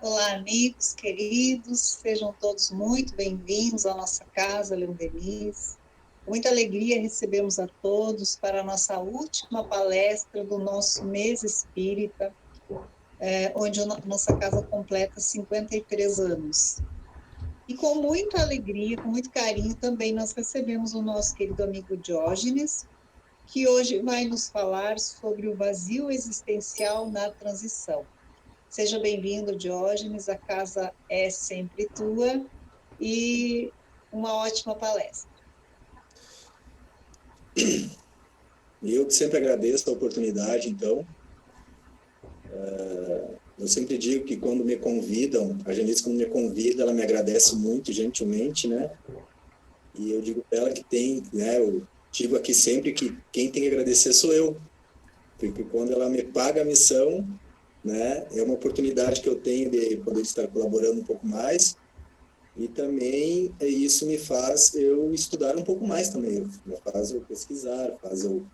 Olá, amigos queridos, sejam todos muito bem-vindos à nossa casa, Leão Denis. Com muita alegria recebemos a todos para a nossa última palestra do nosso mês espírita, onde a nossa casa completa 53 anos. E com muita alegria, com muito carinho, também nós recebemos o nosso querido amigo Diógenes, que hoje vai nos falar sobre o vazio existencial na transição. Seja bem-vindo, Diógenes, a casa é sempre tua e uma ótima palestra. Eu que sempre agradeço a oportunidade, então. Eu sempre digo que quando me convidam, a Janice, quando me convida, ela me agradece muito, gentilmente, né? E eu digo para ela que tem, né? Eu digo aqui sempre que quem tem que agradecer sou eu, porque quando ela me paga a missão, né? É uma oportunidade que eu tenho de poder estar colaborando um pouco mais. E também isso me faz eu estudar um pouco mais também, me faz eu pesquisar, faz eu,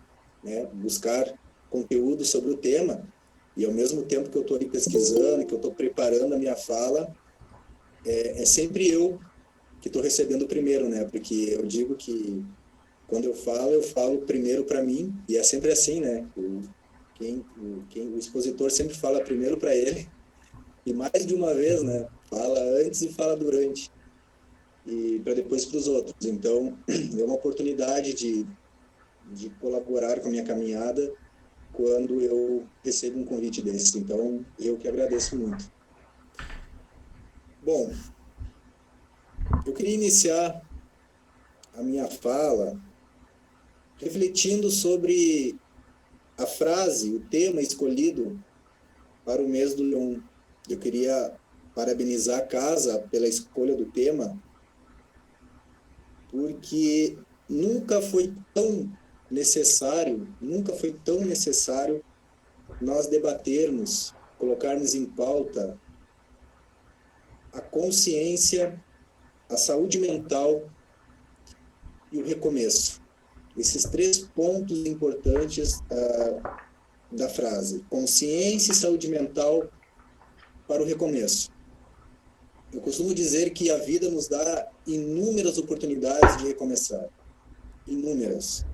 né, buscar conteúdo sobre o tema, e ao mesmo tempo que eu estou ali pesquisando, que eu estou preparando a minha fala, é sempre eu que estou recebendo primeiro, né, porque eu digo que quando eu falo primeiro para mim, e é sempre assim, né, o expositor sempre fala primeiro para ele, e mais de uma vez, né, fala antes e fala durante, e para depois para os outros. Então, é uma oportunidade de colaborar com a minha caminhada quando eu recebo um convite desse. Então, eu que agradeço muito. Bom, eu queria iniciar a minha fala refletindo sobre a frase, o tema escolhido para o mês do Leão. Eu queria parabenizar a casa pela escolha do tema, porque nunca foi tão necessário nós debatermos, colocarmos em pauta a consciência, a saúde mental e o recomeço. Esses três pontos importantes da frase: consciência e saúde mental para o recomeço. Eu costumo dizer que a vida nos dá inúmeras oportunidades de recomeçar. Inúmeras.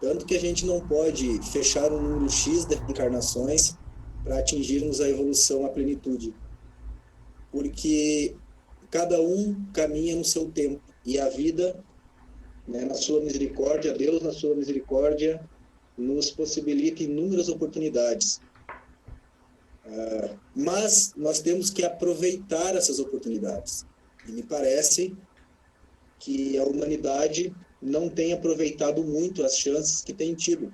Tanto que a gente não pode fechar um número X de encarnações para atingirmos a evolução, a plenitude. Porque cada um caminha no seu tempo. E a vida, né, na sua misericórdia, Deus na sua misericórdia, nos possibilita inúmeras oportunidades. Mas nós temos que aproveitar essas oportunidades. E me parece que a humanidade não tem aproveitado muito as chances que tem tido.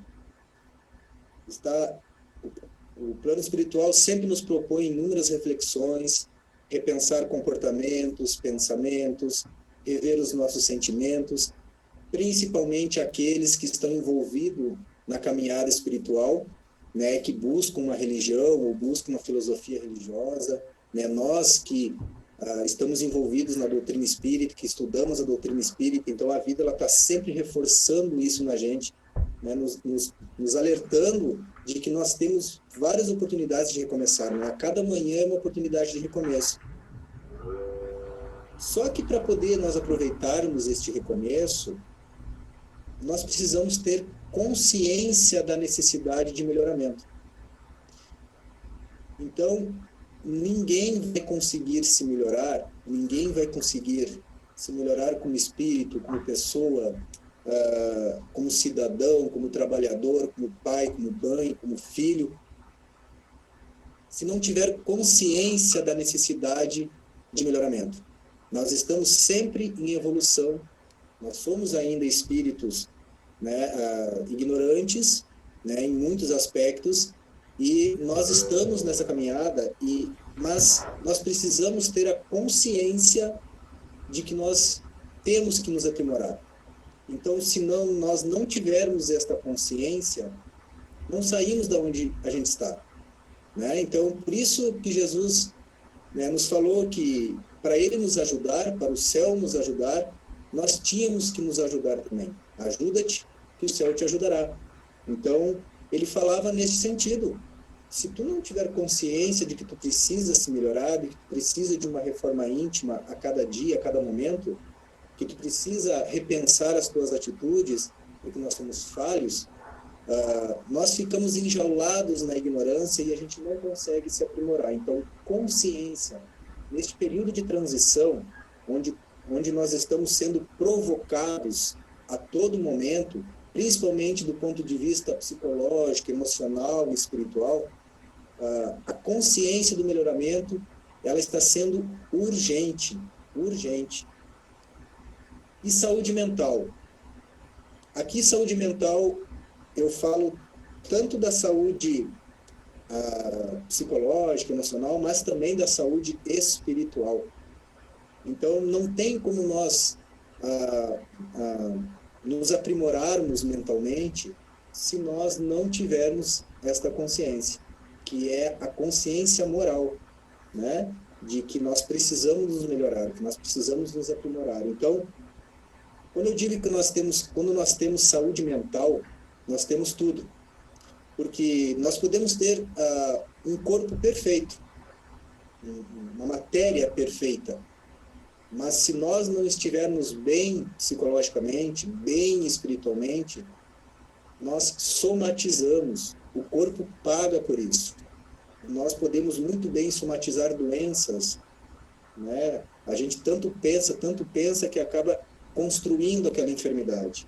O plano espiritual sempre nos propõe inúmeras reflexões, repensar comportamentos, pensamentos, rever os nossos sentimentos, principalmente aqueles que estão envolvidos na caminhada espiritual, né, que buscam uma religião ou buscam uma filosofia religiosa, né, nós que estamos envolvidos na doutrina espírita, que estudamos a doutrina espírita, então a vida ela está sempre reforçando isso na gente, né, nos alertando de que nós temos várias oportunidades de recomeçar, né? A cada manhã é uma oportunidade de recomeço. Só que para poder nós aproveitarmos este recomeço, nós precisamos ter consciência da necessidade de melhoramento. Então, ninguém vai conseguir se melhorar, ninguém vai conseguir se melhorar como espírito, como pessoa, como cidadão, como trabalhador, como pai, como mãe, como filho, se não tiver consciência da necessidade de melhoramento. Nós estamos sempre em evolução, nós somos ainda espíritos, né, ignorantes, né, em muitos aspectos, e nós estamos nessa caminhada, mas nós precisamos ter a consciência de que nós temos que nos aprimorar. Então, se nós não tivermos esta consciência, não saímos da onde a gente está, né? Então, por isso que Jesus, né, nos falou que para ele nos ajudar, para o céu nos ajudar, nós tínhamos que nos ajudar também. Ajuda-te, que o céu te ajudará. Então, ele falava nesse sentido. se tu não tiver consciência de que tu precisa se melhorar, de que tu precisa de uma reforma íntima a cada dia, a cada momento, que tu precisa repensar as tuas atitudes, porque nós somos falhos, nós ficamos enjaulados na ignorância e a gente não consegue se aprimorar. Então, consciência, neste período de transição, onde nós estamos sendo provocados a todo momento, principalmente do ponto de vista psicológico, emocional e espiritual, a consciência do melhoramento, ela está sendo urgente, urgente. E saúde mental. Aqui, saúde mental, eu falo tanto da saúde psicológica, emocional, mas também da saúde espiritual. Então, não tem como nós nos aprimorarmos mentalmente se nós não tivermos esta consciência, que é a consciência moral, né? De que nós precisamos nos melhorar, que nós precisamos nos aprimorar. Então, quando eu digo que quando nós temos saúde mental, nós temos tudo. Porque nós podemos ter um corpo perfeito, uma matéria perfeita, mas se nós não estivermos bem psicologicamente, bem espiritualmente, nós somatizamos, o corpo paga por isso. Nós podemos muito bem somatizar doenças, né? A gente tanto pensa que acaba construindo aquela enfermidade.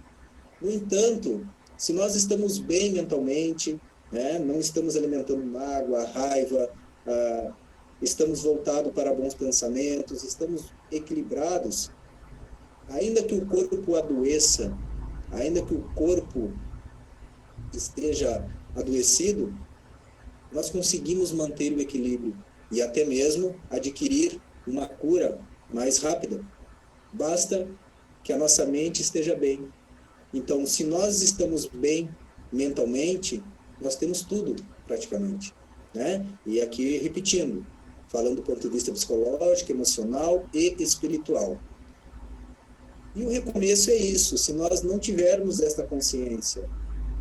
No entanto, se nós estamos bem mentalmente, né, não estamos alimentando mágoa, raiva, estamos voltados para bons pensamentos, estamos equilibrados, ainda que o corpo adoeça, ainda que o corpo esteja adoecido, nós conseguimos manter o equilíbrio e até mesmo adquirir uma cura mais rápida. Basta que a nossa mente esteja bem. Então, se nós estamos bem mentalmente, nós temos tudo, praticamente, né? E aqui, repetindo, falando do ponto de vista psicológico, emocional e espiritual. E o recomeço é isso. Se nós não tivermos esta consciência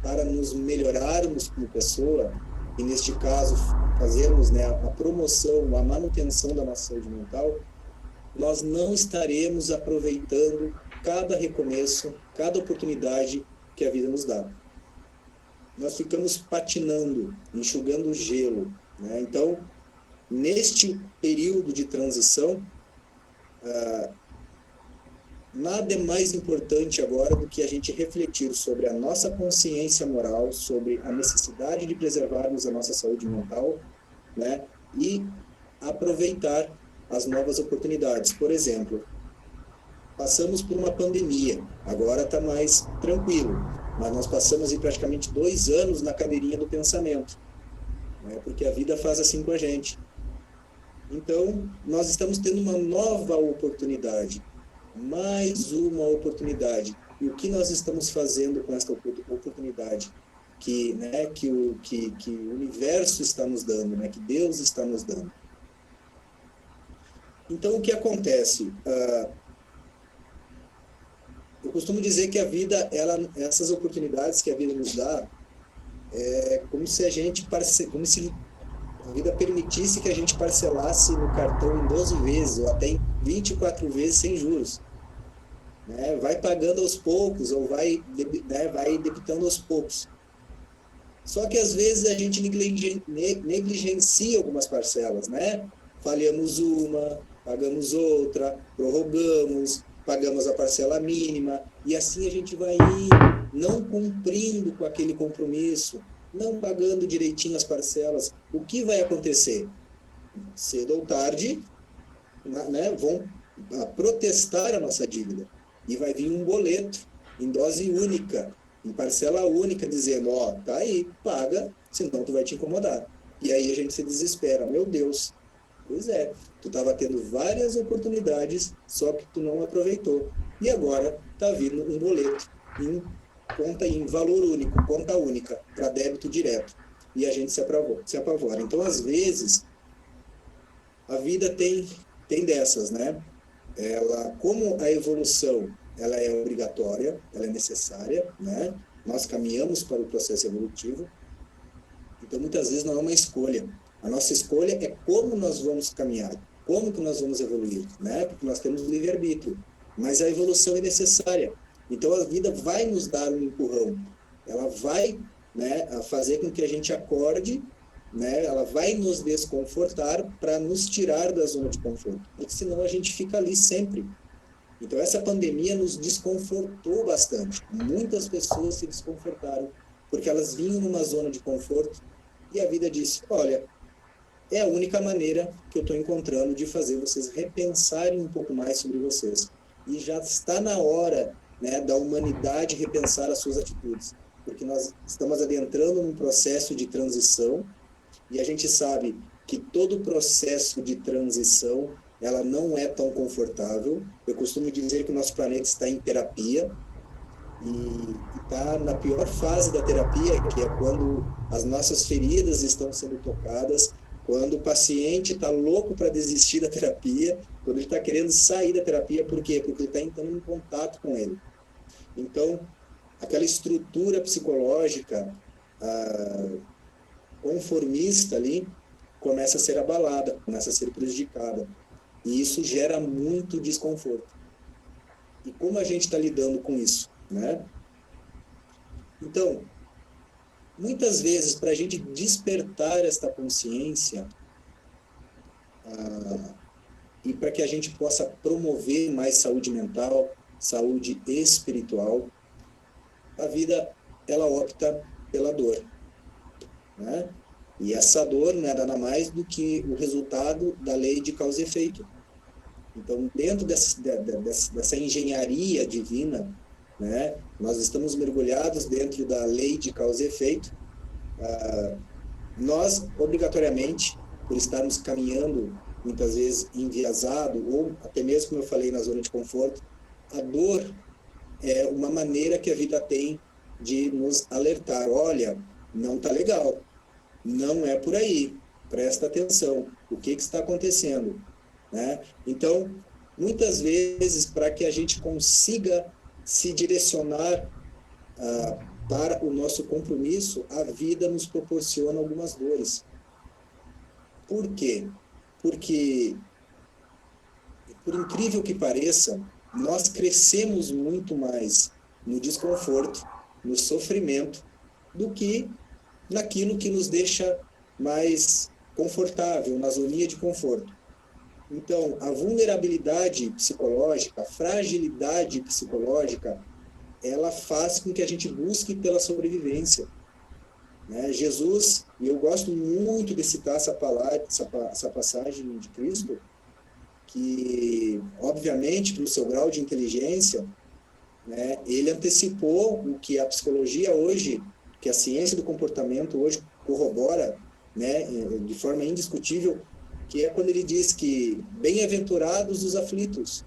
para nos melhorarmos como pessoa, e neste caso fazermos, né, a promoção, a manutenção da nossa saúde mental, nós não estaremos aproveitando cada recomeço, cada oportunidade que a vida nos dá. Nós ficamos patinando, enxugando o gelo, né? Então, neste período de transição, nada é mais importante agora do que a gente refletir sobre a nossa consciência moral, sobre a necessidade de preservarmos a nossa saúde mental, né? E aproveitar as novas oportunidades. Por exemplo, passamos por uma pandemia, agora está mais tranquilo, mas nós passamos praticamente 2 anos na cadeirinha do pensamento, né? Porque a vida faz assim com a gente. Então, nós estamos tendo uma nova oportunidade, mais uma oportunidade. E o que nós estamos fazendo com esta oportunidade que, né, que o universo está nos dando, né, que Deus está nos dando? Então, o que acontece? Eu costumo dizer que a vida, essas oportunidades que a vida nos dá, é como se a vida permitisse que a gente parcelasse no cartão em 12 vezes, ou até em 24 vezes sem juros. Né? Vai pagando aos poucos, ou vai debitando aos poucos. Só que às vezes a gente negligencia algumas parcelas, né? Falhamos uma, pagamos outra, prorrogamos, pagamos a parcela mínima, e assim a gente vai indo, não cumprindo com aquele compromisso, não pagando direitinho as parcelas. O que vai acontecer? Cedo ou tarde, né, vão protestar a nossa dívida. E vai vir um boleto em dose única, em parcela única, dizendo, tá aí, paga, senão tu vai te incomodar. E aí a gente se desespera. Meu Deus, pois é, tu estava tendo várias oportunidades, só que tu não aproveitou. E agora está vindo um boleto em valor único, conta única, para débito direto. E a gente se apavora. Então, às vezes, a vida tem dessas, né? Como a evolução ela é obrigatória, ela é necessária, né? Nós caminhamos para o processo evolutivo. Então, muitas vezes não é uma escolha. A nossa escolha é como nós vamos caminhar, como que nós vamos evoluir, né? Porque nós temos livre-arbítrio, mas a evolução é necessária. Então, a vida vai nos dar um empurrão, ela vai, né, fazer com que a gente acorde, né? Ela vai nos desconfortar para nos tirar da zona de conforto, porque senão a gente fica ali sempre. Então, essa pandemia nos desconfortou bastante. Muitas pessoas se desconfortaram, porque elas vinham numa zona de conforto e a vida disse, olha, é a única maneira que eu estou encontrando de fazer vocês repensarem um pouco mais sobre vocês. E já está na hora, né, da humanidade repensar as suas atitudes, porque nós estamos adentrando num processo de transição e a gente sabe que todo processo de transição ela não é tão confortável. Eu costumo dizer que o nosso planeta está em terapia e está na pior fase da terapia, que é quando as nossas feridas estão sendo tocadas, quando o paciente está louco para desistir da terapia, quando ele está querendo sair da terapia. Por quê? Porque ele está entrando em contato com ele. Então, aquela estrutura psicológica conformista ali começa a ser abalada, começa a ser prejudicada. E isso gera muito desconforto. E como a gente está lidando com isso, né? Então, muitas vezes, para a gente despertar esta consciência e para que a gente possa promover mais saúde mental, saúde espiritual, a vida, ela opta pela dor, né? E essa dor não é nada mais do que o resultado da lei de causa e efeito. Então, dentro dessa engenharia divina, né, nós estamos mergulhados dentro da lei de causa e efeito. Nós, obrigatoriamente, por estarmos caminhando, muitas vezes enviesado, ou até mesmo, como eu falei, na zona de conforto, a dor é uma maneira que a vida tem de nos alertar. Olha, não está legal, não é por aí, presta atenção, o que está acontecendo? Né? Então, muitas vezes, para que a gente consiga se direcionar para o nosso compromisso, a vida nos proporciona algumas dores. Por quê? Porque, por incrível que pareça, nós crescemos muito mais no desconforto, no sofrimento, do que naquilo que nos deixa mais confortável, na zoninha de conforto. Então, a vulnerabilidade psicológica, a fragilidade psicológica, ela faz com que a gente busque pela sobrevivência. Né? Jesus, e eu gosto muito de citar essa passagem de Cristo, que, obviamente, pelo seu grau de inteligência, né, ele antecipou o que a psicologia hoje, que a ciência do comportamento hoje corrobora, né, de forma indiscutível, que é quando ele diz que bem-aventurados os aflitos,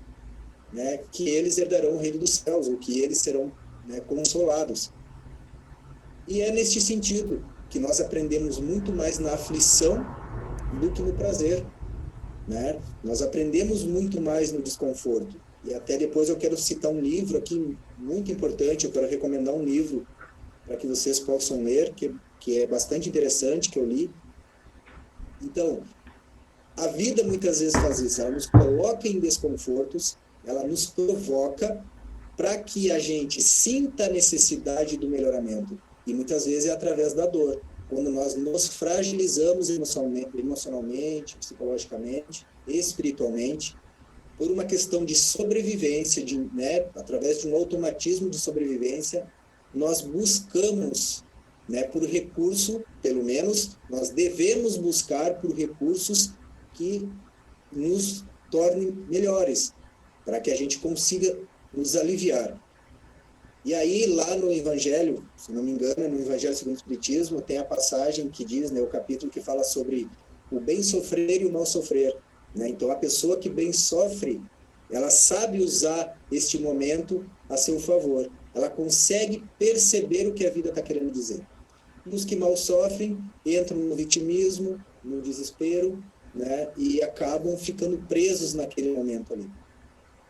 né, que eles herdarão o reino dos céus, ou que eles serão, né, consolados. E é neste sentido que nós aprendemos muito mais na aflição do que no prazer, né? Nós aprendemos muito mais no desconforto. E até depois eu quero citar um livro aqui muito importante, eu quero recomendar um livro para que vocês possam ler, que é bastante interessante, que eu li. Então, a vida muitas vezes faz isso, ela nos coloca em desconfortos, ela nos provoca para que a gente sinta a necessidade do melhoramento. E muitas vezes é através da dor, quando nós nos fragilizamos emocionalmente, psicologicamente, espiritualmente, por uma questão de sobrevivência, né, através de um automatismo de sobrevivência, nós buscamos, né, por recurso, pelo menos, nós devemos buscar por recursos que nos tornem melhores, para que a gente consiga nos aliviar. E aí, lá no Evangelho, se não me engano, no Evangelho segundo o Espiritismo, tem a passagem que diz, né, o capítulo que fala sobre o bem sofrer e o mal sofrer. Né? Então, a pessoa que bem sofre, ela sabe usar este momento a seu favor. Ela consegue perceber o que a vida está querendo dizer. E os que mal sofrem entram no vitimismo, no desespero, né, e acabam ficando presos naquele momento ali.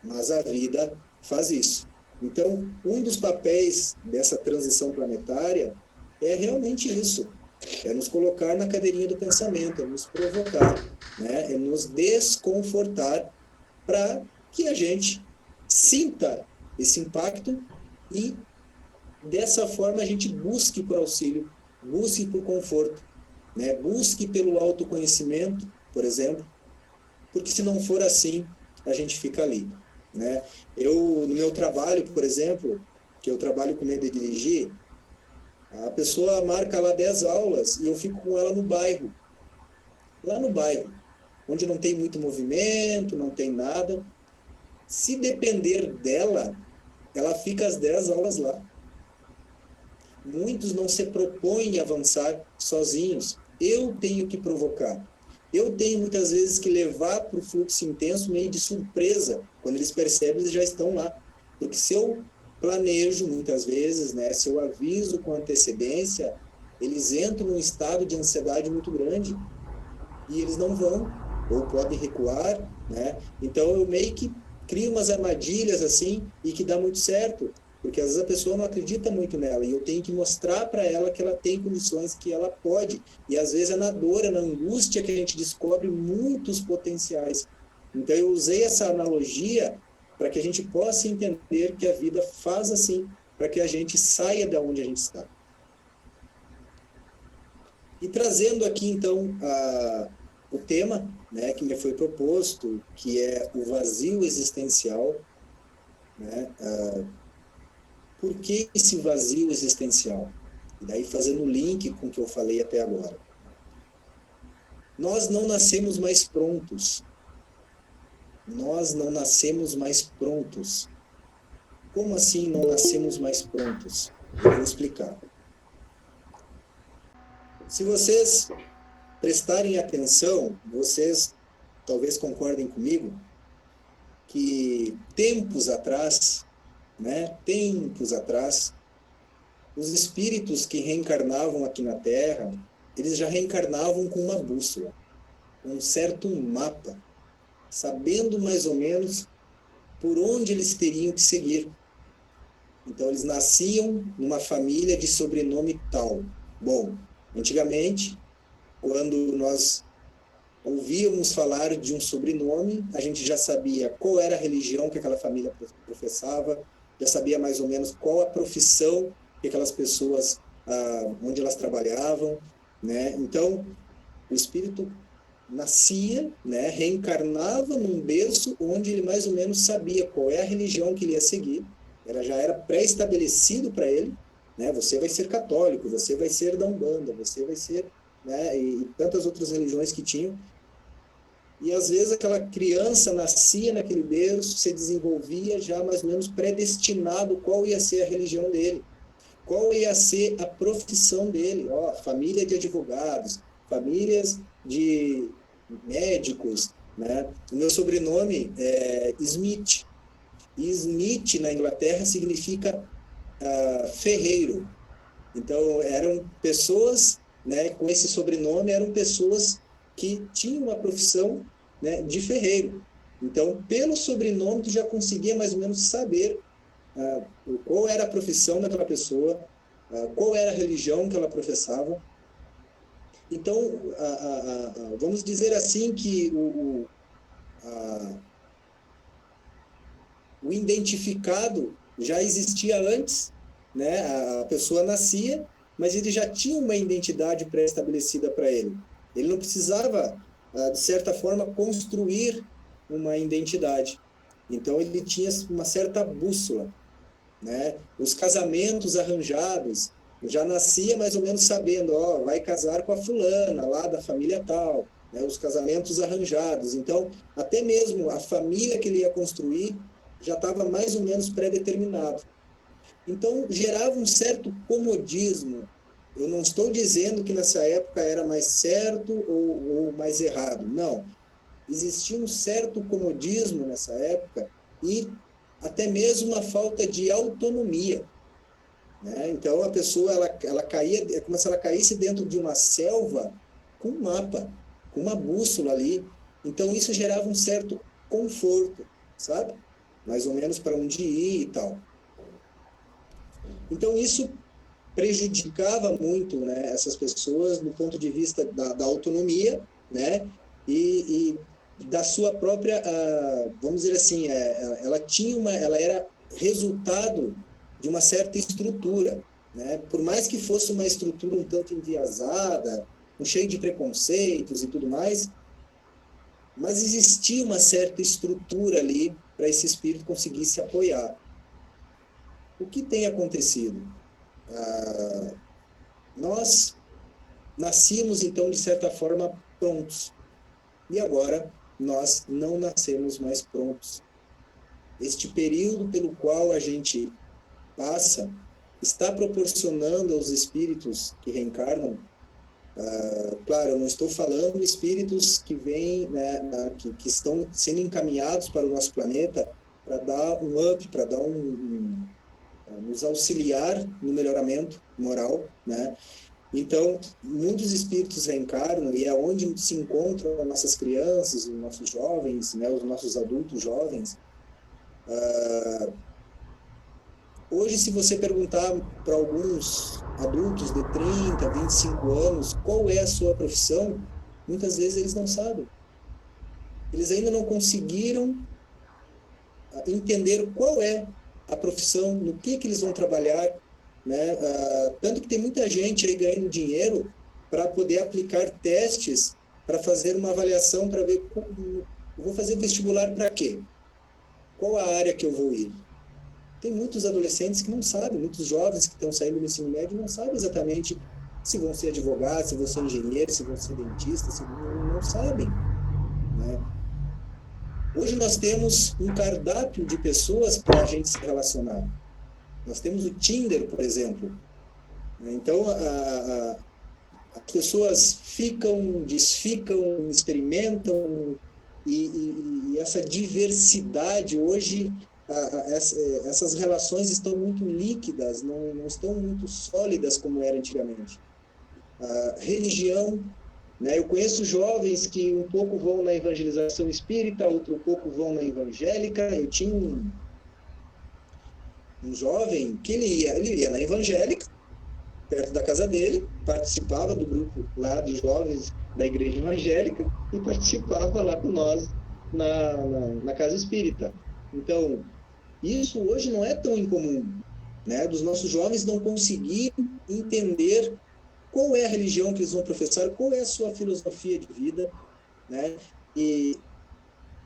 Mas a vida faz isso. Então, um dos papéis dessa transição planetária é realmente isso, É nos colocar na cadeirinha do pensamento, é nos provocar, né? É nos desconfortar para que a gente sinta esse impacto e, dessa forma, a gente busque por auxílio, busque por conforto, né? Busque pelo autoconhecimento, por exemplo, porque se não for assim, a gente fica ali, né? Eu, no meu trabalho, por exemplo, que eu trabalho com medo de dirigir, a pessoa marca lá 10 aulas e eu fico com ela no bairro, lá no bairro, onde não tem muito movimento, não tem nada. Se depender dela, ela fica as 10 aulas lá. Muitos não se propõem a avançar sozinhos. Eu tenho que provocar. Eu tenho muitas vezes que levar para o fluxo intenso meio de surpresa. Quando eles percebem, eles já estão lá. Porque se eu planejo muitas vezes, né, se eu aviso com antecedência, eles entram num estado de ansiedade muito grande e eles não vão, ou podem recuar, né? Então eu meio que crio umas armadilhas assim e que dá muito certo, porque às vezes a pessoa não acredita muito nela e eu tenho que mostrar para ela que ela tem condições, que ela pode. E às vezes é na dor, é na angústia que a gente descobre muitos potenciais. Então eu usei essa analogia para que a gente possa entender que a vida faz assim, para que a gente saia da onde a gente está. E trazendo aqui, então, o tema, né, que me foi proposto, que é o vazio existencial, né? Por que esse vazio existencial? E daí fazendo o link com o que eu falei até agora. Nós não nascemos mais prontos. Nós não nascemos mais prontos. Como assim não nascemos mais prontos? Eu vou explicar. Se vocês prestarem atenção, vocês talvez concordem comigo, que tempos atrás, né, tempos atrás, os espíritos que reencarnavam aqui na Terra, eles já reencarnavam com uma bússola, um certo mapa, sabendo mais ou menos por onde eles teriam que seguir. Então, eles nasciam numa família de sobrenome tal. Bom, antigamente, quando nós ouvíamos falar de um sobrenome, a gente já sabia qual era a religião que aquela família professava, já sabia mais ou menos qual a profissão que aquelas pessoas, onde elas trabalhavam, né? Então, o espírito nascia, né, reencarnava num berço onde ele mais ou menos sabia qual é a religião que ele ia seguir, já era pré-estabelecido para ele, né? Você vai ser católico, você vai ser da Umbanda, você vai ser, né, e tantas outras religiões que tinham. E às vezes aquela criança nascia naquele berço, se desenvolvia já mais ou menos predestinado qual ia ser a religião dele, qual ia ser a profissão dele. Ó, família de advogados, famílias de médicos, né? O meu sobrenome é Smith. E Smith na Inglaterra significa ferreiro. Então eram pessoas, né, com esse sobrenome, eram pessoas que tinham uma profissão, né, de ferreiro. Então, pelo sobrenome, tu já conseguia mais ou menos saber qual era a profissão daquela pessoa, qual era a religião que ela professava. Então, vamos dizer assim que o identificado já existia antes, né? A pessoa nascia, mas ele já tinha uma identidade pré-estabelecida para ele. Ele não precisava, de certa forma, construir uma identidade. Então, ele tinha uma certa bússola, né? Os casamentos arranjados, já nascia mais ou menos sabendo, ó, vai casar com a fulana, lá da família tal, né? Os casamentos arranjados. Então, até mesmo a família que ele ia construir já estava mais ou menos pré-determinado. Então, gerava um certo comodismo. Eu não estou dizendo que nessa época era mais certo ou mais errado. Não. Existia um certo comodismo nessa época e até mesmo uma falta de autonomia, né? Então, a pessoa ela caía, é como se ela caísse dentro de uma selva com um mapa, com uma bússola ali. Então, isso gerava um certo conforto, sabe? Mais ou menos para onde ir e tal. Então, isso prejudicava muito, né, essas pessoas do ponto de vista da autonomia, né, e da sua própria, vamos dizer assim, ela era resultado de uma certa estrutura, né, por mais que fosse uma estrutura um tanto enviesada, cheia de preconceitos e tudo mais, mas existia uma certa estrutura ali para esse espírito conseguir se apoiar. O que tem acontecido? Nós nascemos, então, de certa forma, prontos. E agora nós não nascemos mais prontos. Este período pelo qual a gente passa está proporcionando aos espíritos que reencarnam, claro, eu não estou falando espíritos que vêm, né, que estão sendo encaminhados para o nosso planeta para dar um up, para dar nos auxiliar no melhoramento moral, né? Então, muitos espíritos reencarnam e é onde se encontram as nossas crianças, os nossos jovens, né, os nossos adultos jovens. Hoje, se você perguntar para alguns adultos de 30, 25 anos qual é a sua profissão, muitas vezes eles não sabem. Eles ainda não conseguiram entender qual é a profissão, no que eles vão trabalhar, né? Tanto que tem muita gente aí ganhando dinheiro para poder aplicar testes, para fazer uma avaliação, para ver, eu vou fazer vestibular para quê? Qual a área que eu vou ir? Tem muitos adolescentes que não sabem, muitos jovens que estão saindo do ensino médio não sabem exatamente se vão ser advogados, se vão ser engenheiros, se vão ser dentistas, se não sabem, né? Hoje nós temos um cardápio de pessoas para a gente se relacionar. Nós temos o Tinder, por exemplo. Então, as pessoas ficam, desficam, experimentam, e essa diversidade hoje, essas relações estão muito líquidas, não estão muito sólidas como era antigamente. A religião, né? Eu conheço jovens que um pouco vão na evangelização espírita, outro pouco vão na evangélica. Eu tinha um jovem que ele ia na evangélica, perto da casa dele, participava do grupo lá de jovens da igreja evangélica e participava lá com nós na casa espírita. Então, isso hoje não é tão incomum, né? Dos nossos jovens não conseguirem entender qual é a religião que eles vão professar, qual é a sua filosofia de vida, né? E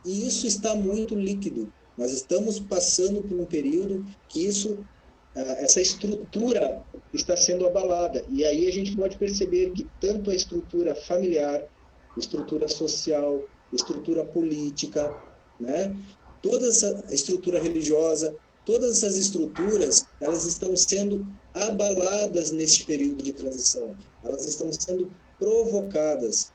isso está muito líquido. Nós estamos passando por um período que essa estrutura está sendo abalada. E aí a gente pode perceber que tanto a estrutura familiar, estrutura social, estrutura política, né? Toda essa estrutura religiosa, todas essas estruturas, elas estão sendo abaladas neste período de transição. Elas estão sendo provocadas.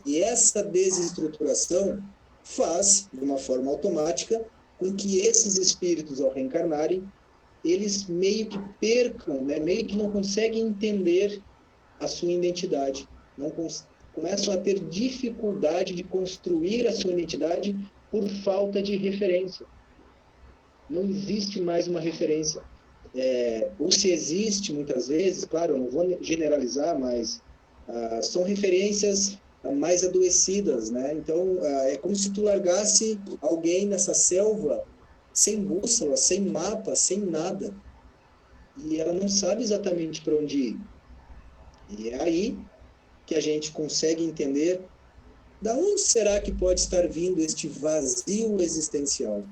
E essa desestruturação faz, de uma forma automática, com que esses espíritos, ao reencarnarem, eles meio que percam, né? Meio que não conseguem entender a sua identidade. Começam a ter dificuldade de construir a sua identidade por falta de referência. Não existe mais uma referência. Ou se existe, muitas vezes, claro, eu não vou generalizar, mas são referências mais adoecidas, né? Então, é como se tu largasse alguém nessa selva sem bússola, sem mapa, sem nada. E ela não sabe exatamente para onde ir. E é aí que a gente consegue entender da onde será que pode estar vindo este vazio existencial?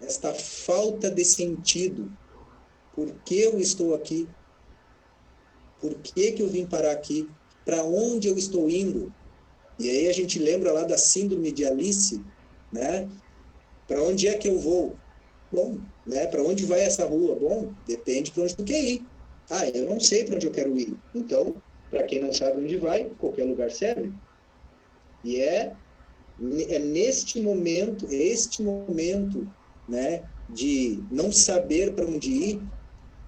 Esta falta de sentido. Por que eu estou aqui? Por que eu vim parar aqui? Para onde eu estou indo? E aí a gente lembra lá da síndrome de Alice, né? Para onde é que eu vou? Bom, né? Para onde vai essa rua? Bom, depende para onde tu quer ir. Eu não sei para onde eu quero ir. Então, para quem não sabe onde vai, qualquer lugar serve. E é este momento, né, de não saber para onde ir,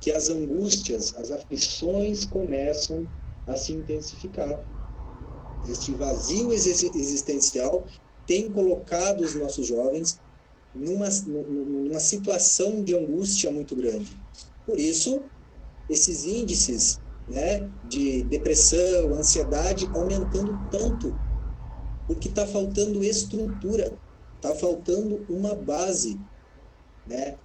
que as angústias, as aflições começam a se intensificar. Este vazio existencial tem colocado os nossos jovens numa situação de angústia muito grande. Por isso, esses índices, né, de depressão, ansiedade aumentando tanto? Porque está faltando estrutura, está faltando uma base, né?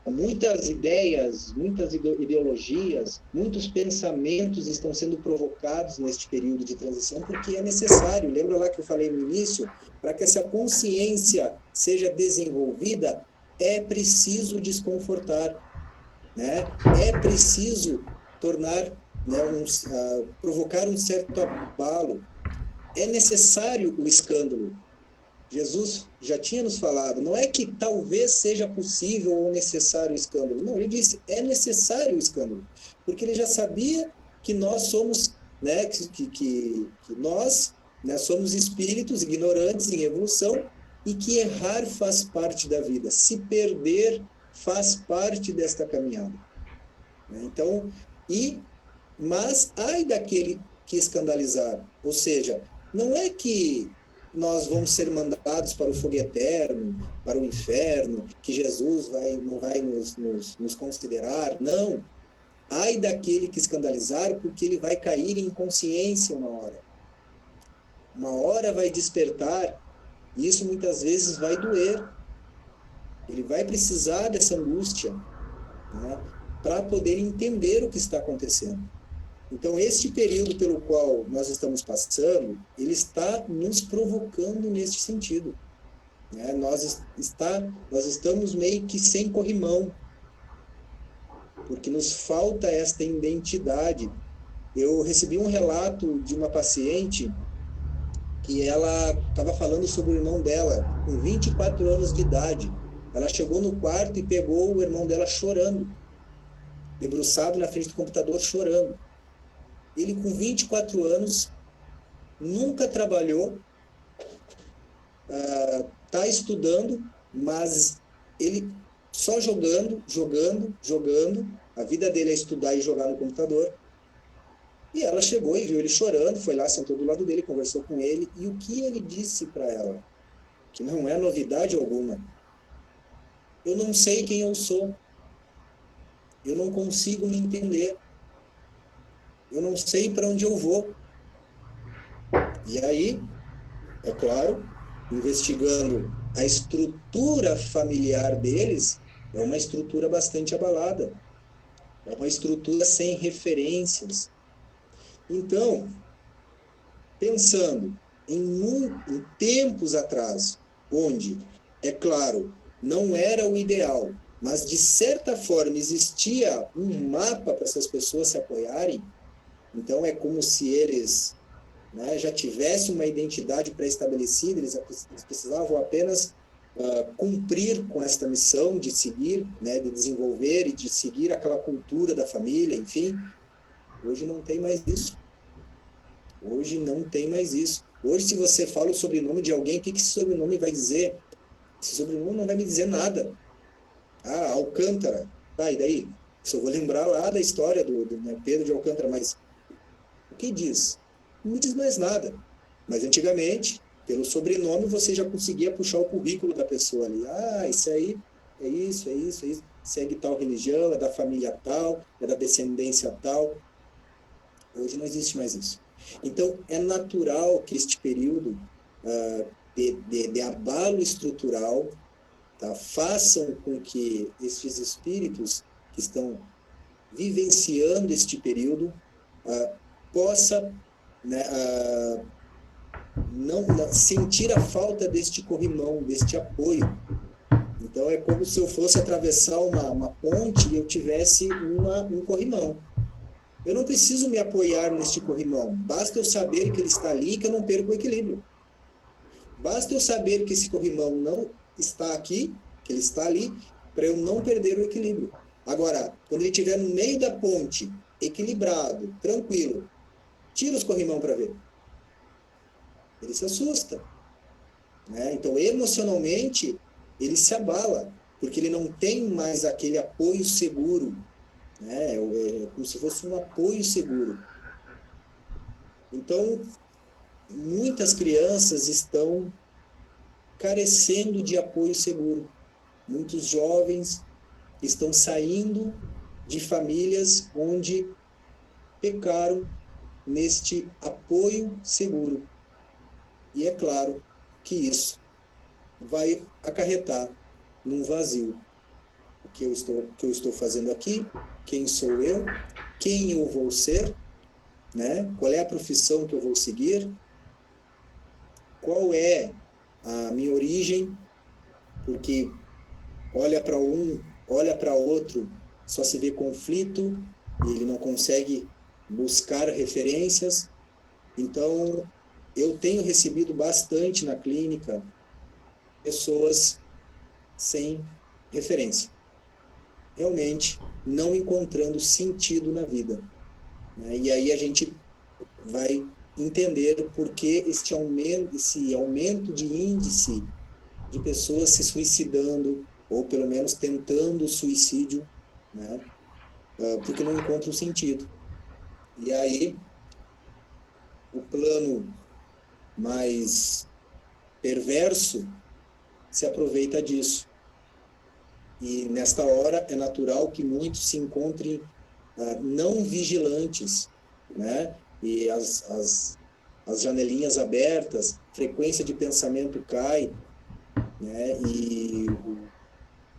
Muitas ideias, muitas ideologias, muitos pensamentos estão sendo provocados neste período de transição porque é necessário. Lembra lá que eu falei no início? Para que essa consciência seja desenvolvida, é preciso desconfortar, né? É preciso tornar, né, provocar um certo abalo. É necessário o escândalo. Jesus já tinha nos falado, não é que talvez seja possível ou necessário o escândalo. Não, ele disse, é necessário o escândalo. Porque ele já sabia que nós somos, né, que nós, né, somos espíritos ignorantes em evolução e que errar faz parte da vida. Se perder faz parte desta caminhada. Então, mas ai daquele que escandalizar. Ou seja, não é que nós vamos ser mandados para o fogo eterno, para o inferno, que Jesus não vai nos considerar. Não. Ai daquele que escandalizar, porque ele vai cair em inconsciência uma hora. Uma hora vai despertar, e isso muitas vezes vai doer. Ele vai precisar dessa angústia, né, para poder entender o que está acontecendo. Então, este período pelo qual nós estamos passando, ele está nos provocando neste sentido, né? Nós estamos meio que sem corrimão, porque nos falta esta identidade. Eu recebi um relato de uma paciente que ela estava falando sobre o irmão dela, com 24 anos de idade. Ela chegou no quarto e pegou o irmão dela chorando, debruçado na frente do computador, chorando. Ele, com 24 anos, nunca trabalhou, está estudando, mas ele só jogando, jogando, jogando. A vida dele é estudar e jogar no computador. E ela chegou e viu ele chorando, foi lá, sentou do lado dele, conversou com ele. E o que ele disse para ela? Que não é novidade alguma. Eu não sei quem eu sou. Eu não consigo me entender. Eu não sei para onde eu vou. E aí, é claro, investigando a estrutura familiar deles, é uma estrutura bastante abalada. É uma estrutura sem referências. Então, pensando em tempos atrás, onde, é claro, não era o ideal, mas de certa forma existia um mapa para essas pessoas se apoiarem, então é como se eles, né, já tivessem uma identidade pré-estabelecida, eles precisavam apenas cumprir com esta missão de seguir, né, de desenvolver e de seguir aquela cultura da família, enfim. Hoje não tem mais isso. Hoje não tem mais isso. Hoje, se você fala o sobrenome de alguém, o que esse sobrenome vai dizer? Esse sobrenome não vai me dizer nada. Ah, Alcântara. Tá, e daí? Só vou lembrar lá da história do né, Pedro de Alcântara, mas o que diz? Não me diz mais nada. Mas antigamente, pelo sobrenome, você já conseguia puxar o currículo da pessoa ali. Ah, isso aí é isso, é isso, é isso. Segue tal religião, é da família tal, é da descendência tal. Hoje não existe mais isso. Então, é natural que este período de abalo estrutural, tá, façam com que estes espíritos que estão vivenciando este período possa, né, não sentir a falta deste corrimão, deste apoio. Então, é como se eu fosse atravessar uma ponte e eu tivesse um corrimão. Eu não preciso me apoiar neste corrimão. Basta eu saber que ele está ali e que eu não perco o equilíbrio. Basta eu saber que esse corrimão não está aqui, que ele está ali, para eu não perder o equilíbrio. Agora, quando ele estiver no meio da ponte, equilibrado, tranquilo, tira os corrimão para ver. Ele se assusta, né? Então, emocionalmente, ele se abala, porque ele não tem mais aquele apoio seguro, né? É como se fosse um apoio seguro. Então, muitas crianças estão carecendo de apoio seguro. Muitos jovens estão saindo de famílias onde pecaram neste apoio seguro. E é claro que isso vai acarretar num vazio. O que eu estou fazendo aqui? Quem sou eu? Quem eu vou ser? Né? Qual é a profissão que eu vou seguir? Qual é a minha origem? Porque olha para um, olha para outro, só se vê conflito e ele não consegue buscar referências. Então, eu tenho recebido bastante na clínica pessoas sem referência, realmente não encontrando sentido na vida, né? E aí a gente vai entender por que esse aumento de índice de pessoas se suicidando, ou pelo menos tentando suicídio, né? Porque não encontram sentido. E aí, o plano mais perverso se aproveita disso. E nesta hora é natural que muitos se encontrem não vigilantes, né? E as janelinhas abertas, frequência de pensamento cai, né? E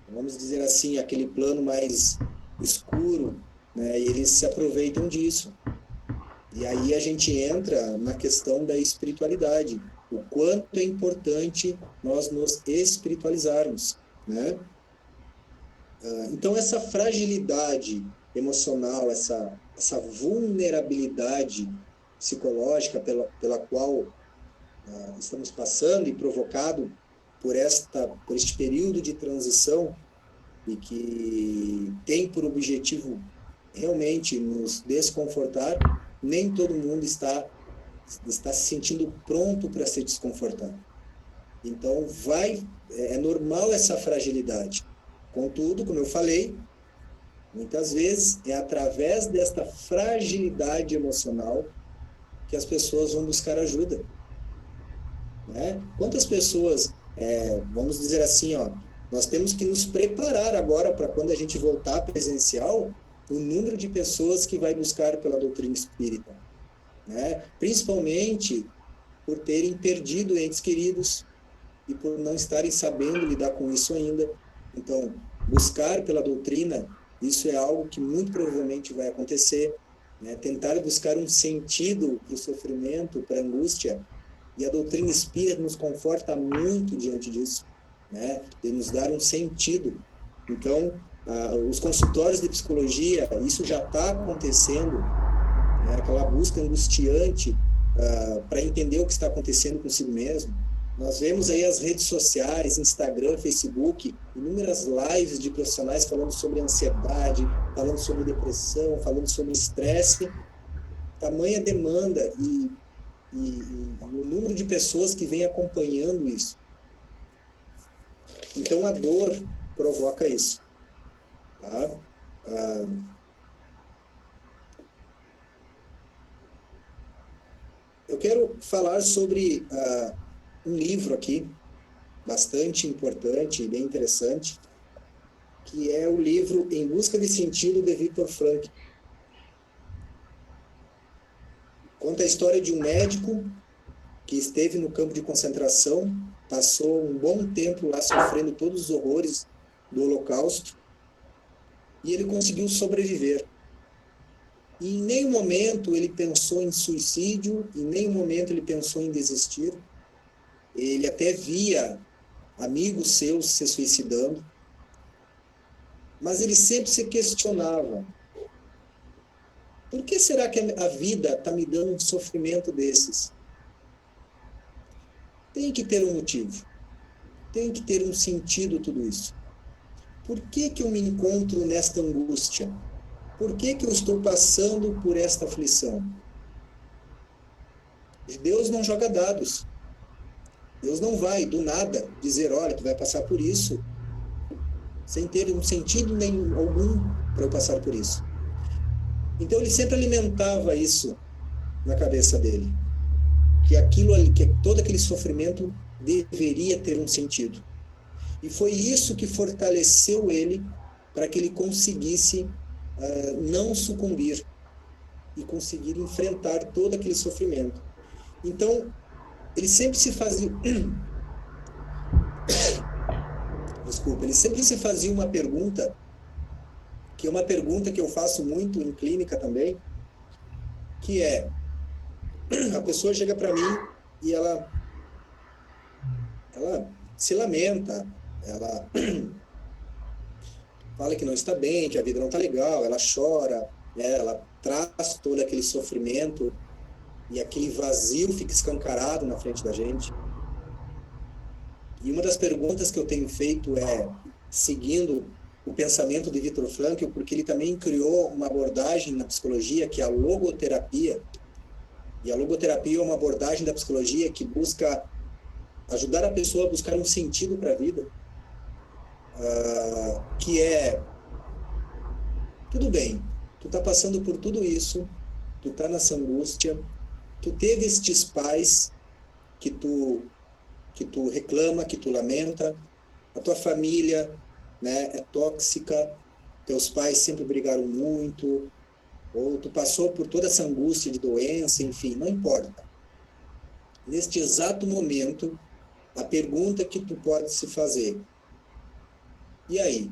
vamos dizer assim, aquele plano mais escuro, né? E eles se aproveitam disso. E aí a gente entra na questão da espiritualidade, o quanto é importante nós nos espiritualizarmos, né? Então essa fragilidade emocional, essa vulnerabilidade psicológica pela qual estamos passando e provocado por este período de transição e que tem por objetivo realmente nos desconfortar, nem todo mundo está se sentindo pronto para se desconfortar. Então, é normal essa fragilidade. Contudo, como eu falei, muitas vezes é através desta fragilidade emocional que as pessoas vão buscar ajuda, né? Quantas pessoas, vamos dizer assim, ó, nós temos que nos preparar agora para quando a gente voltar presencial, o número de pessoas que vai buscar pela doutrina espírita, né? Principalmente por terem perdido entes queridos e por não estarem sabendo lidar com isso ainda. Então, buscar pela doutrina, isso é algo que muito provavelmente vai acontecer, né? Tentar buscar um sentido para o sofrimento, para a angústia, e a doutrina espírita nos conforta muito diante disso, né? De nos dar um sentido. Então, os consultórios de psicologia, isso já está acontecendo, né? Aquela busca angustiante para entender o que está acontecendo consigo mesmo. Nós vemos aí as redes sociais, Instagram, Facebook, inúmeras lives de profissionais falando sobre ansiedade, falando sobre depressão, falando sobre estresse. Tamanha demanda e o número de pessoas que vem acompanhando isso. Então, a dor provoca isso. Tá? Eu quero falar sobre um livro aqui, bastante importante e bem interessante, que é o livro Em Busca de Sentido, de Viktor Frankl. Conta a história de um médico que esteve no campo de concentração, passou um bom tempo lá sofrendo todos os horrores do Holocausto, e ele conseguiu sobreviver. E em nenhum momento ele pensou em suicídio, em nenhum momento ele pensou em desistir. Ele até via amigos seus se suicidando, mas ele sempre se questionava: por que será que a vida está me dando um sofrimento desses? Tem que ter um motivo, tem que ter um sentido tudo isso. Por que eu me encontro nesta angústia? Por que eu estou passando por esta aflição? Deus não joga dados. Deus não vai, do nada, dizer: olha, tu vai passar por isso, sem ter um sentido nenhum algum para eu passar por isso. Então ele sempre alimentava isso na cabeça dele, que aquilo ali, que todo aquele sofrimento deveria ter um sentido. E foi isso que fortaleceu ele para que ele conseguisse não sucumbir e conseguir enfrentar todo aquele sofrimento. Então, ele sempre se fazia... Desculpa, ele sempre se fazia uma pergunta, que é uma pergunta que eu faço muito em clínica também, que é, a pessoa chega para mim e ela se lamenta, ela fala que não está bem, que a vida não está legal, ela chora, né? Ela traz todo aquele sofrimento e aquele vazio fica escancarado na frente da gente. E uma das perguntas que eu tenho feito é, seguindo o pensamento de Viktor Frankl, porque ele também criou uma abordagem na psicologia que é a logoterapia. E a logoterapia é uma abordagem da psicologia que busca ajudar a pessoa a buscar um sentido para a vida, que é, tudo bem, tu tá passando por tudo isso, tu tá nessa angústia, tu teve estes pais que tu reclama, que tu lamenta, a tua família, né, é tóxica, teus pais sempre brigaram muito, ou tu passou por toda essa angústia de doença, enfim, não importa. Neste exato momento, a pergunta que tu pode se fazer, e aí,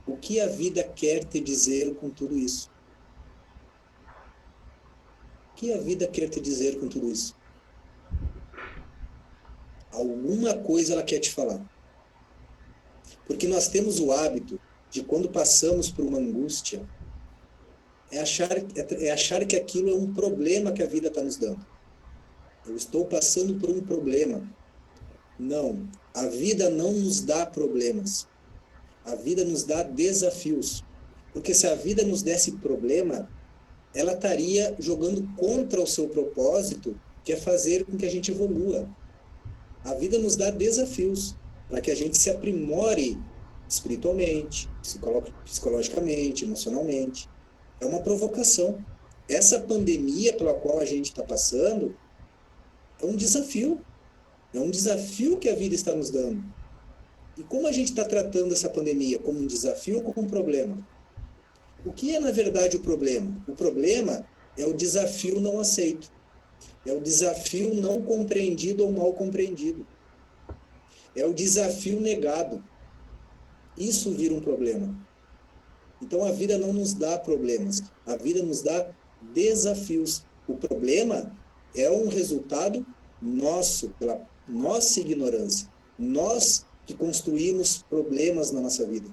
o que a vida quer te dizer com tudo isso? O que a vida quer te dizer com tudo isso? Alguma coisa ela quer te falar. Porque nós temos o hábito de, quando passamos por uma angústia, achar que aquilo é um problema que a vida está nos dando. Eu estou passando por um problema. Não, a vida não nos dá problemas. A vida nos dá desafios. Porque se a vida nos desse problema, ela estaria jogando contra o seu propósito, que é fazer com que a gente evolua. A vida nos dá desafios para que a gente se aprimore espiritualmente, psicologicamente, emocionalmente. É uma provocação. Essa pandemia pela qual a gente está passando é um desafio. É um desafio que a vida está nos dando. E como a gente está tratando essa pandemia? Como um desafio ou como um problema? O que é, na verdade, o problema? O problema é o desafio não aceito. É o desafio não compreendido ou mal compreendido. É o desafio negado. Isso vira um problema. Então, a vida não nos dá problemas. A vida nos dá desafios. O problema é um resultado nosso, pela nossa ignorância. Nós que construímos problemas na nossa vida.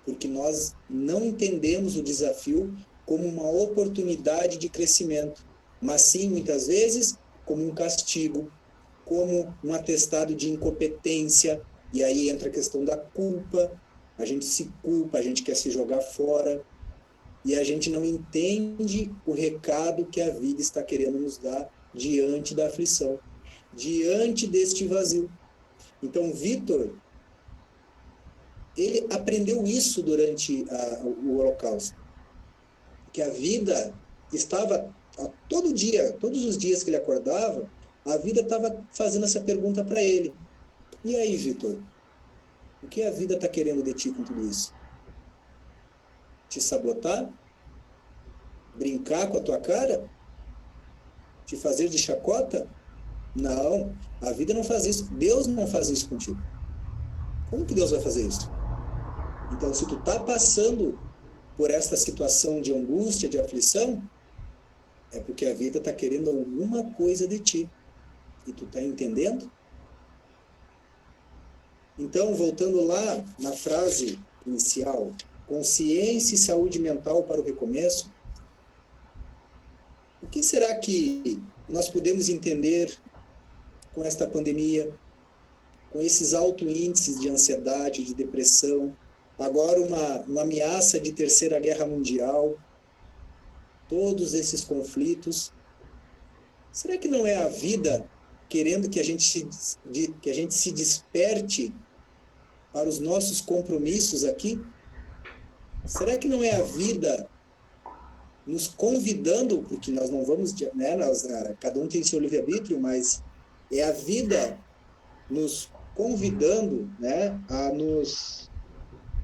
Porque nós não entendemos o desafio como uma oportunidade de crescimento, mas sim, muitas vezes, como um castigo, como um atestado de incompetência, e aí entra a questão da culpa, a gente se culpa, a gente quer se jogar fora, e a gente não entende o recado que a vida está querendo nos dar diante da aflição, diante deste vazio. Então, Viktor, ele aprendeu isso durante o Holocausto, que a vida estava, todo dia, todos os dias que ele acordava, a vida estava fazendo essa pergunta para ele. E aí, Viktor, o que a vida está querendo de ti com tudo isso? Te sabotar? Brincar com a tua cara? Te fazer de chacota? Não, a vida não faz isso. Deus não faz isso contigo. Como que Deus vai fazer isso? Então, se tu está passando por essa situação de angústia, de aflição, é porque a vida está querendo alguma coisa de ti. E tu está entendendo? Então, voltando lá na frase inicial, consciência e saúde mental para o recomeço, o que será que nós podemos entender com esta pandemia, com esses altos índices de ansiedade, de depressão, agora uma ameaça de terceira guerra mundial, todos esses conflitos? Será que não é a vida querendo que a gente se desperte para os nossos compromissos aqui? Será que não é a vida nos convidando, porque nós não vamos, né, cada um tem seu livre-arbítrio, mas é a vida nos convidando, né, a nos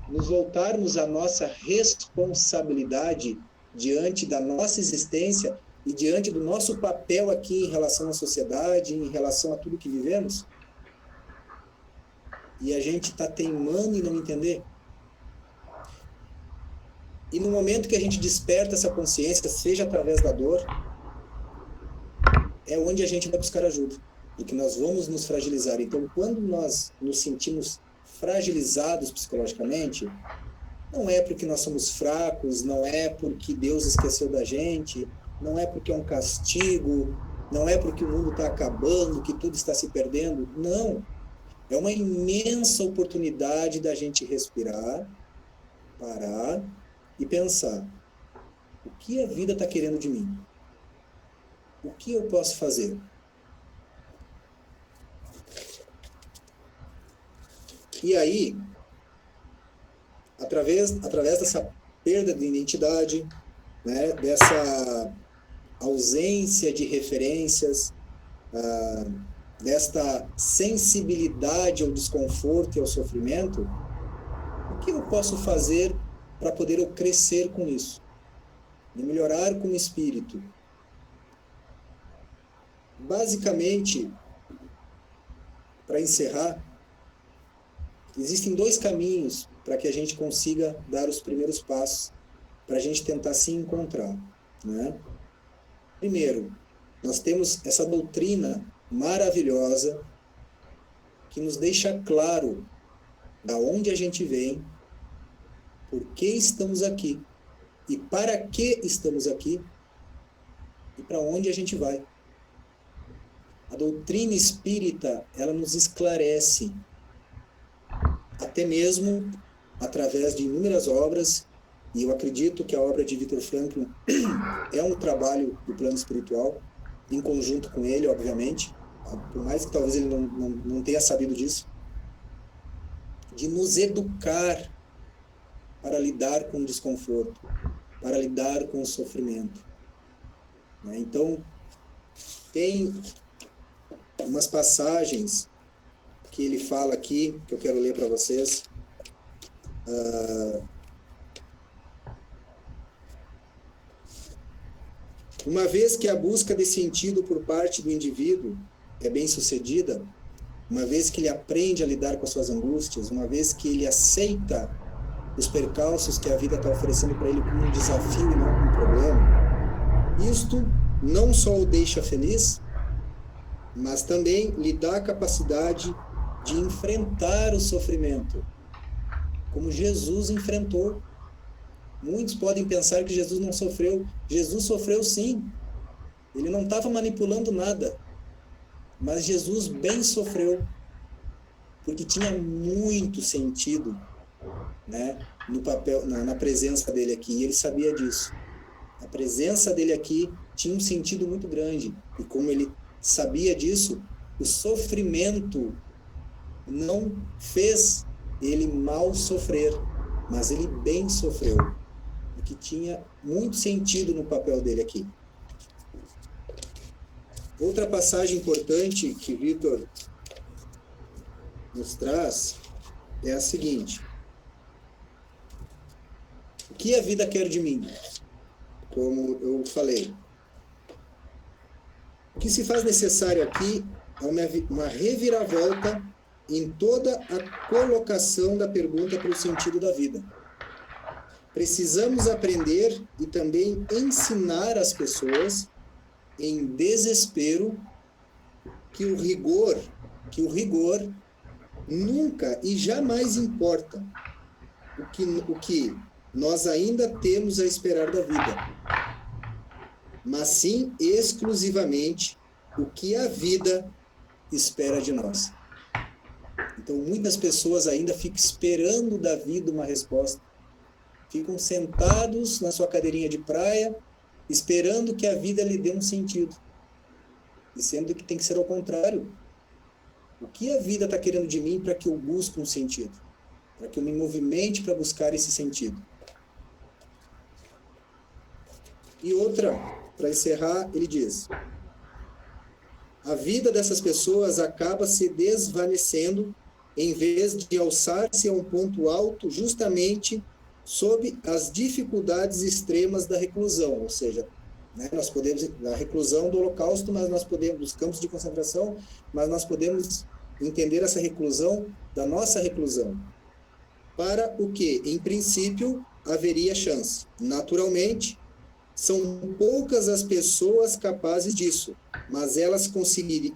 nos voltarmos à nossa responsabilidade diante da nossa existência e diante do nosso papel aqui em relação à sociedade, em relação a tudo que vivemos, e a gente está teimando em não entender. E no momento que a gente desperta essa consciência, seja através da dor, é onde a gente vai buscar ajuda, porque nós vamos nos fragilizar. Então, quando nós nos sentimos fragilizados psicologicamente, não é porque nós somos fracos, não é porque Deus esqueceu da gente, não é porque é um castigo, não é porque o mundo está acabando, que tudo está se perdendo. Não. É uma imensa oportunidade da gente respirar, parar e pensar: o que a vida está querendo de mim? O que eu posso fazer? E aí, através dessa perda de identidade, né, dessa ausência de referências, desta sensibilidade ao desconforto e ao sofrimento, o que eu posso fazer para poder eu crescer com isso? E melhorar como espírito? Basicamente, para encerrar, existem 2 caminhos para que a gente consiga dar os primeiros passos, para a gente tentar se encontrar, né? Primeiro, nós temos essa doutrina maravilhosa que nos deixa claro da onde a gente vem, por que estamos aqui e para que estamos aqui e para onde a gente vai. A doutrina espírita, ela nos esclarece, até mesmo através de inúmeras obras, e eu acredito que a obra de Viktor Frankl é um trabalho do plano espiritual, em conjunto com ele, obviamente, por mais que talvez ele não tenha sabido disso, de nos educar para lidar com o desconforto, para lidar com o sofrimento. Então, tem umas passagens que ele fala aqui, que eu quero ler para vocês. Uma vez que a busca de sentido por parte do indivíduo é bem sucedida, uma vez que ele aprende a lidar com as suas angústias, uma vez que ele aceita os percalços que a vida está oferecendo para ele como um desafio e não como um problema, isto não só o deixa feliz, mas também lhe dá a capacidade de enfrentar o sofrimento, como Jesus enfrentou. Muitos podem pensar que Jesus não sofreu. Jesus sofreu sim. Ele não estava manipulando nada. Mas Jesus bem sofreu. Porque tinha muito sentido, né, no papel, na presença dele aqui. E ele sabia disso. A presença dele aqui tinha um sentido muito grande. E como ele sabia disso, o sofrimento não fez ele mal sofrer, mas ele bem sofreu. Que tinha muito sentido no papel dele aqui. Outra passagem importante que Viktor nos traz é a seguinte: o que a vida quer de mim? Como eu falei, o que se faz necessário aqui é uma reviravolta em toda a colocação da pergunta pelo sentido da vida. Precisamos aprender e também ensinar as pessoas em desespero que o rigor nunca e jamais importa o que nós ainda temos a esperar da vida, mas sim exclusivamente o que a vida espera de nós. Então, muitas pessoas ainda ficam esperando da vida uma resposta. Ficam sentados na sua cadeirinha de praia, esperando que a vida lhe dê um sentido. E sendo que tem que ser ao contrário. O que a vida está querendo de mim para que eu busque um sentido? Para que eu me movimente para buscar esse sentido. E outra, para encerrar, ele diz: a vida dessas pessoas acaba se desvanecendo em vez de alçar-se a um ponto alto justamente sob as dificuldades extremas da reclusão, ou seja, né, nós podemos, da reclusão do Holocausto, mas nós podemos, dos campos de concentração, mas nós podemos entender essa reclusão da nossa reclusão. Para o que, em princípio, haveria chance. Naturalmente, são poucas as pessoas capazes disso, mas elas conseguiram,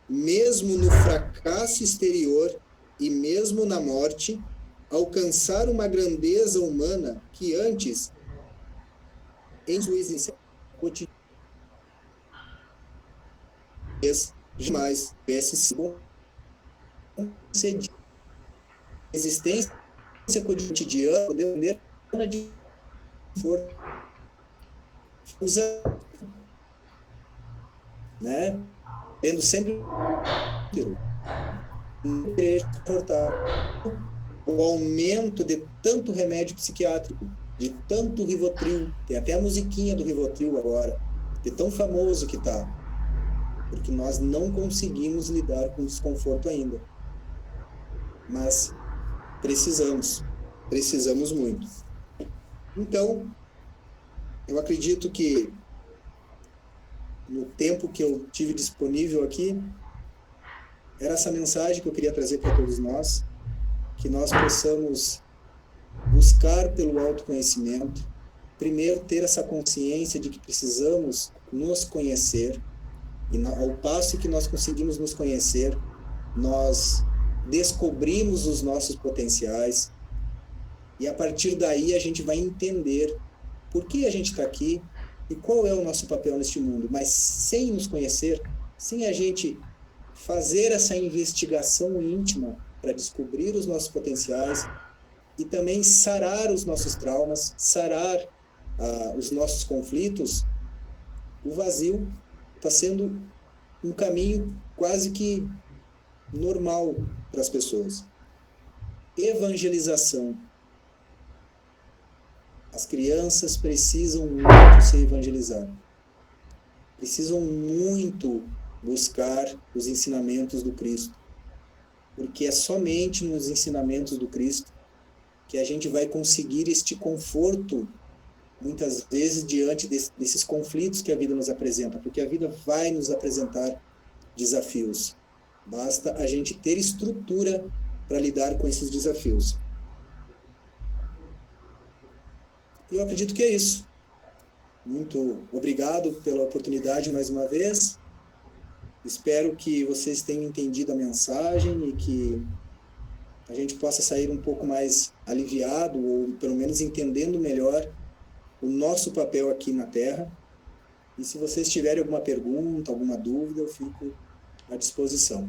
mesmo no fracasso exterior e mesmo na morte, alcançar uma grandeza humana que antes, em sua existência cotidiana, jamais tivesse sido concedida. Existência cotidiana, de força, né? Tendo sempre o aumento de tanto remédio psiquiátrico, de tanto Rivotril, tem até a musiquinha do Rivotril agora, de tão famoso que está, porque nós não conseguimos lidar com o desconforto ainda. Mas precisamos muito. Então, eu acredito que no tempo que eu tive disponível aqui, era essa mensagem que eu queria trazer para todos nós, que nós possamos buscar pelo autoconhecimento, primeiro ter essa consciência de que precisamos nos conhecer, e ao passo que nós conseguimos nos conhecer, nós descobrimos os nossos potenciais, e a partir daí a gente vai entender por que a gente está aqui e qual é o nosso papel neste mundo. Mas sem nos conhecer, sem a gente fazer essa investigação íntima para descobrir os nossos potenciais e também sarar os nossos traumas, sarar os nossos conflitos, o vazio está sendo um caminho quase que normal para as pessoas. Evangelização. As crianças precisam muito ser evangelizadas. Precisam muito buscar os ensinamentos do Cristo. Porque é somente nos ensinamentos do Cristo que a gente vai conseguir este conforto, muitas vezes, diante desses conflitos que a vida nos apresenta. Porque a vida vai nos apresentar desafios. Basta a gente ter estrutura para lidar com esses desafios. E eu acredito que é isso. Muito obrigado pela oportunidade mais uma vez. Espero que vocês tenham entendido a mensagem e que a gente possa sair um pouco mais aliviado, ou pelo menos entendendo melhor o nosso papel aqui na Terra. E se vocês tiverem alguma pergunta, alguma dúvida, eu fico à disposição.